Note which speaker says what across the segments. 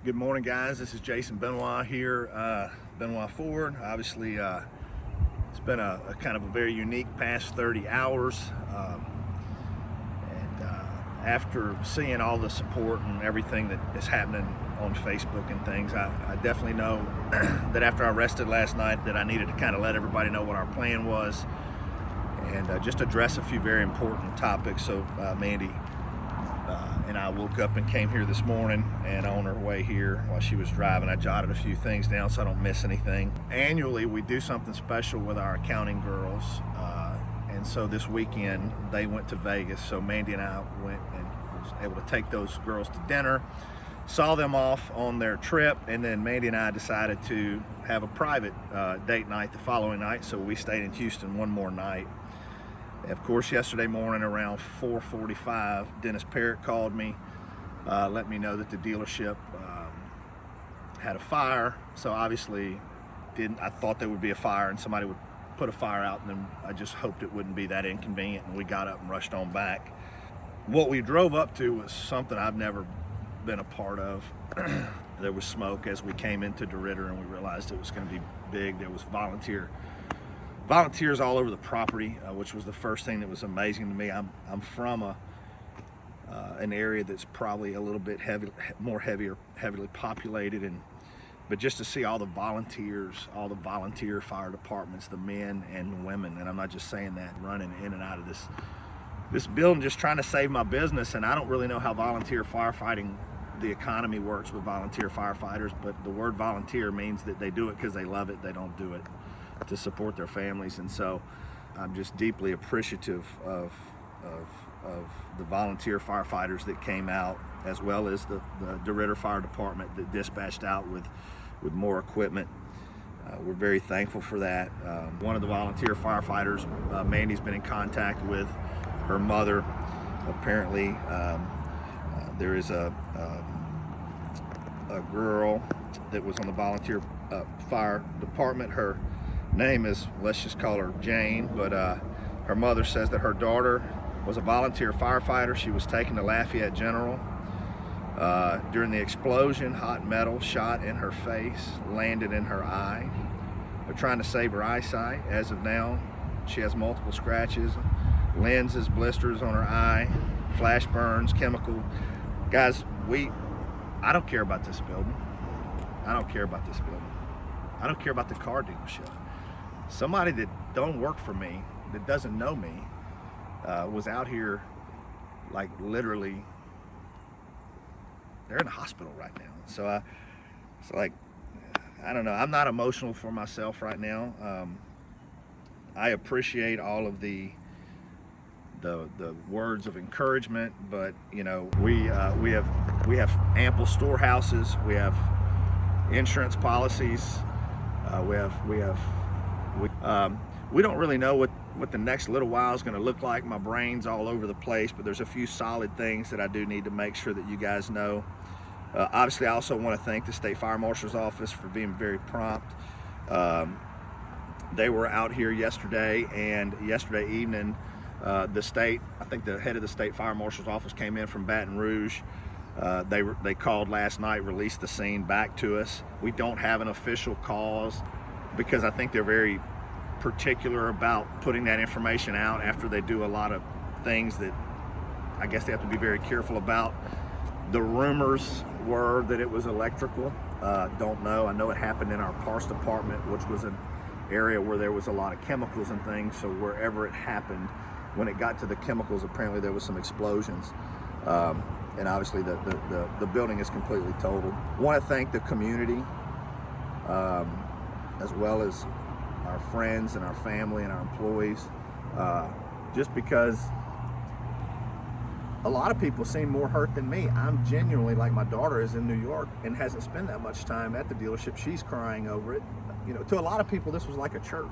Speaker 1: Good morning, guys. This is Jason Benoit here, Benoit Ford. Obviously, it's been a kind of a very unique past 30 hours. After seeing all the support and everything that is happening on Facebook and things, I definitely know that after I rested last night that I needed to kind of let everybody know what our plan was and just address a few very important topics. So Mandy and I woke up and came here this morning, and on her way here while she was driving, I jotted a few things down so I don't miss anything. Annually, we do something special with our accounting girls, and so this weekend they went to Vegas. So Mandy and I went and was able to take those girls to dinner, saw them off on their trip, and then Mandy and I decided to have a private date night the following night. So we stayed in Houston one more night. Of course, yesterday morning around 4:45, Dennis Parrott called me, let me know that the dealership had a fire. So obviously, I thought there would be a fire and somebody would put a fire out, and then I just hoped it wouldn't be that inconvenient, and we got up and rushed on back. What we drove up to was something I've never been a part of. There was smoke as we came into DeRidder, and we realized it was going to be big. There was volunteers all over the property, which was the first thing that was amazing to me. I'm from an area that's probably a little bit heavily populated, but just to see all the volunteers, all the volunteer fire departments, the men and the women, and I'm not just saying that, running in and out of this building just trying to save my business. And I don't really know how volunteer firefighting, the economy works with volunteer firefighters, but the word volunteer means that they do it because they love it. They don't do it to support their families. And so I'm just deeply appreciative of the volunteer firefighters that came out, as well as the DeRidder Fire Department that dispatched out with more equipment. We're very thankful for that. One of the volunteer firefighters, Mandy's been in contact with her mother. Apparently there is a girl that was on the volunteer fire department. Her name is, let's just call her Jane, but her mother says that her daughter was a volunteer firefighter. She was taken to Lafayette General. During the explosion, hot metal shot in her face, landed in her eye. They're trying to save her eyesight. As of now, she has multiple scratches, lenses, blisters on her eye, flash burns, chemical. Guys, I don't care about this building. I don't care about this building. I don't care about the car dealership. Somebody that don't work for me, that doesn't know me, was out here, like, literally, they're in the hospital right now. So it's like, I don't know, I'm not emotional for myself right now. I appreciate all of the words of encouragement, but you know, we have ample storehouses, we have insurance policies, we don't really know what the next little while is going to look like. My brain's all over the place, but there's a few solid things that I do need to make sure that you guys know. Obviously, I also want to thank the State Fire Marshal's Office for being very prompt. They were out here yesterday, and yesterday evening, I think the head of the State Fire Marshal's Office came in from Baton Rouge. They called last night, released the scene back to us. We don't have an official cause because I think they're very particular about putting that information out after they do a lot of things that I guess they have to be very careful about. The rumors were that it was electrical. Don't know. I know it happened in our parts department, which was an area where there was a lot of chemicals and things. So wherever it happened, when it got to the chemicals, apparently there was some explosions. And obviously the building is completely totaled. I want to thank the community, as well as our friends and our family and our employees, just because a lot of people seem more hurt than me. I'm genuinely, like, my daughter is in New York and hasn't spent that much time at the dealership. She's crying over it. You know, to a lot of people, this was like a church.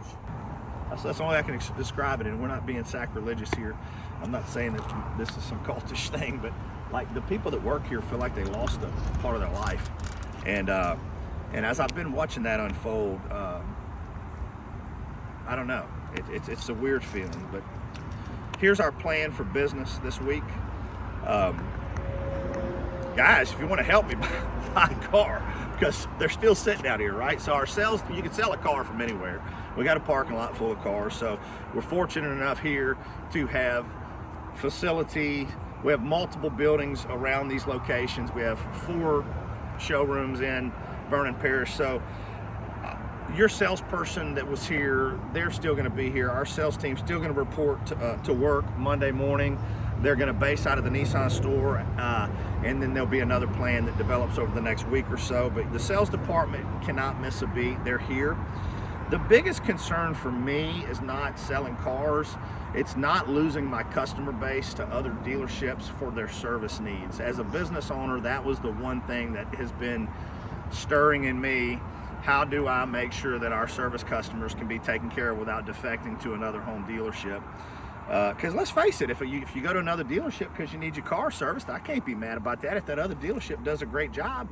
Speaker 1: That's the only way I can describe it, and we're not being sacrilegious here. I'm not saying that this is some cultish thing, but like, the people that work here feel like they lost a part of their life. And as I've been watching that unfold, I don't know. It's a weird feeling, but here's our plan for business this week. Guys, if you want to help me buy a car because they're still sitting out here, right? So our sales, you can sell a car from anywhere. We got a parking lot full of cars, so we're fortunate enough here to have facility. We have multiple buildings around these locations. We have 4 showrooms in Vernon Parish. So your salesperson that was here, they're still going to be here. Our sales team's still going to report to work Monday morning. They're going to base out of the Nissan store, and then there'll be another plan that develops over the next week or so. But the sales department cannot miss a beat. They're here. The biggest concern for me is not selling cars. It's not losing my customer base to other dealerships for their service needs. As a business owner, that was the one thing that has been stirring in me. How do I make sure that our service customers can be taken care of without defecting to another home dealership? Because let's face it, if you go to another dealership because you need your car serviced, I can't be mad about that. If that other dealership does a great job,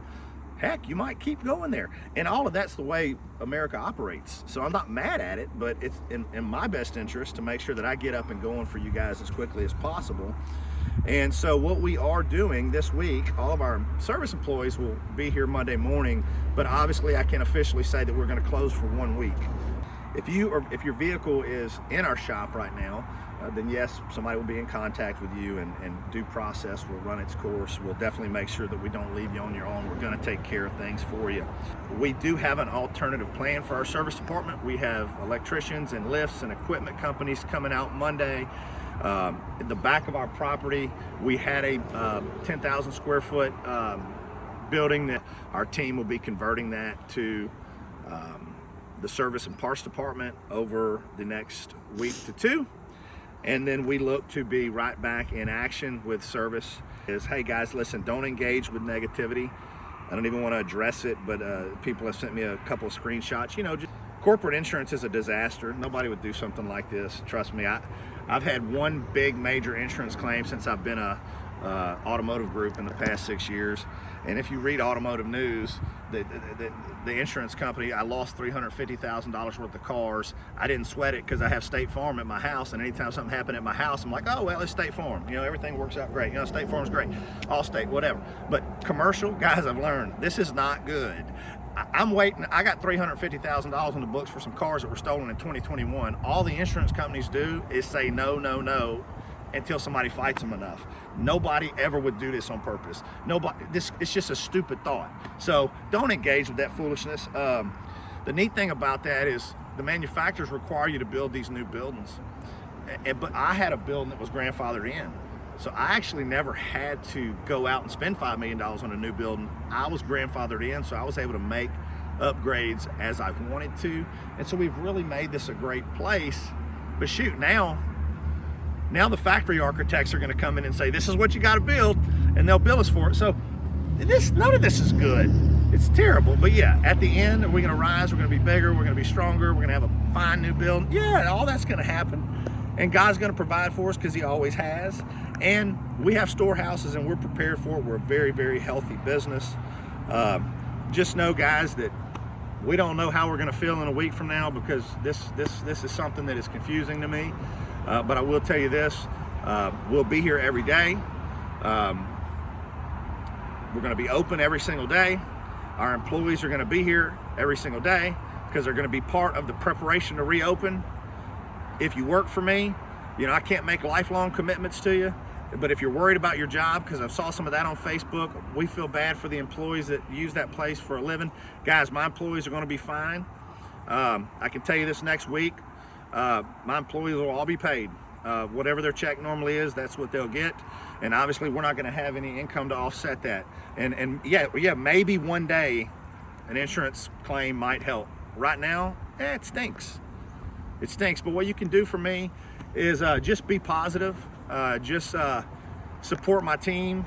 Speaker 1: heck, you might keep going there. And all of that's the way America operates. So I'm not mad at it, but it's in my best interest to make sure that I get up and going for you guys as quickly as possible. And so what we are doing this week, all of our service employees will be here Monday morning, but obviously I can officially say that we're going to close for 1 week. If your vehicle is in our shop right now, then yes, somebody will be in contact with you, and due process will run its course. We'll definitely make sure that we don't leave you on your own. We're going to take care of things for you. We do have an alternative plan for our service department. We have electricians and lifts and equipment companies coming out Monday. In the back of our property, we had a 10,000 square foot building that our team will be converting that to the service and parts department over the next week to 2. And then we look to be right back in action with service. Hey guys, listen, don't engage with negativity. I don't even want to address it, but people have sent me a couple of screenshots. Just corporate insurance is a disaster. Nobody would do something like this. Trust me, I've had one big major insurance claim since I've been a automotive group in the past 6 years. And if you read automotive news, the insurance company, I lost $350,000 worth of cars. I didn't sweat it because I have State Farm at my house, and anytime something happened at my house, I'm like, oh, well, it's State Farm. Everything works out great. State Farm's great. Allstate, whatever. But commercial, guys, I've learned this is not good. I'm waiting. I got $350,000 on the books for some cars that were stolen in 2021. All the insurance companies do is say no, no, no, until somebody fights them enough. Nobody ever would do this on purpose. It's just a stupid thought. So don't engage with that foolishness. The neat thing about that is the manufacturers require you to build these new buildings. But I had a building that was grandfathered in. So I actually never had to go out and spend $5 million on a new building. I was grandfathered in, so I was able to make upgrades as I wanted to. And so we've really made this a great place. But shoot, now the factory architects are going to come in and say, this is what you got to build, and they'll bill us for it. So none of this is good. It's terrible. But yeah, at the end, are we going to rise? We're going to be bigger. We're going to be stronger. We're going to have a fine new building. Yeah, all that's going to happen. And God's going to provide for us because he always has. And we have storehouses, and we're prepared for it. We're a very, very healthy business. Just know, guys, that we don't know how we're going to feel in a week from now, because this is something that is confusing to me. But I will tell you this, we'll be here every day. We're going to be open every single day. Our employees are going to be here every single day because they're going to be part of the preparation to reopen. If you work for me, I can't make lifelong commitments to you, but if you're worried about your job, because I saw some of that on Facebook, we feel bad for the employees that use that place for a living. Guys, my employees are going to be fine. I can tell you this next week, my employees will all be paid. Whatever their check normally is, that's what they'll get. And obviously we're not going to have any income to offset that. And yeah, maybe one day an insurance claim might help. Right now, it stinks. It stinks. But what you can do for me is just be positive. Just support my team.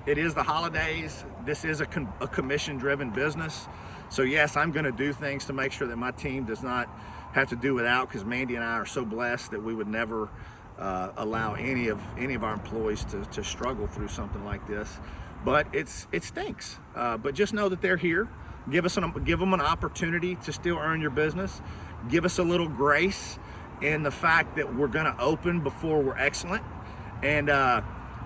Speaker 1: It is the holidays. This is a commission-driven business. So yes, I'm going to do things to make sure that my team does not have to do without, because Mandy and I are so blessed that we would never allow any of our employees to struggle through something like this. But it stinks. But just know that they're here. Give them an opportunity to still earn your business. Give us a little grace in the fact that we're going to open before we're excellent. And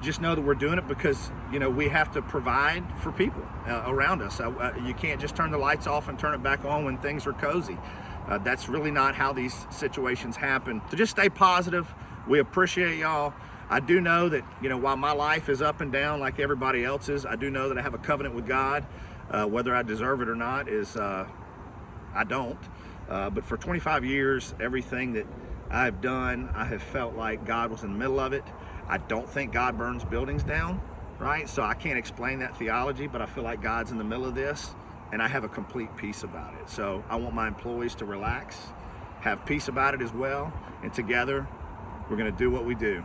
Speaker 1: just know that we're doing it because, we have to provide for people around us. You can't just turn the lights off and turn it back on when things are cozy. That's really not how these situations happen. So just stay positive. We appreciate y'all. I do know that, while my life is up and down like everybody else's, I do know that I have a covenant with God. Whether I deserve it or not is, I don't. But for 25 years, everything that I've done, I have felt like God was in the middle of it. I don't think God burns buildings down, right? So I can't explain that theology, but I feel like God's in the middle of this, and I have a complete peace about it. So I want my employees to relax, have peace about it as well, and together we're going to do what we do.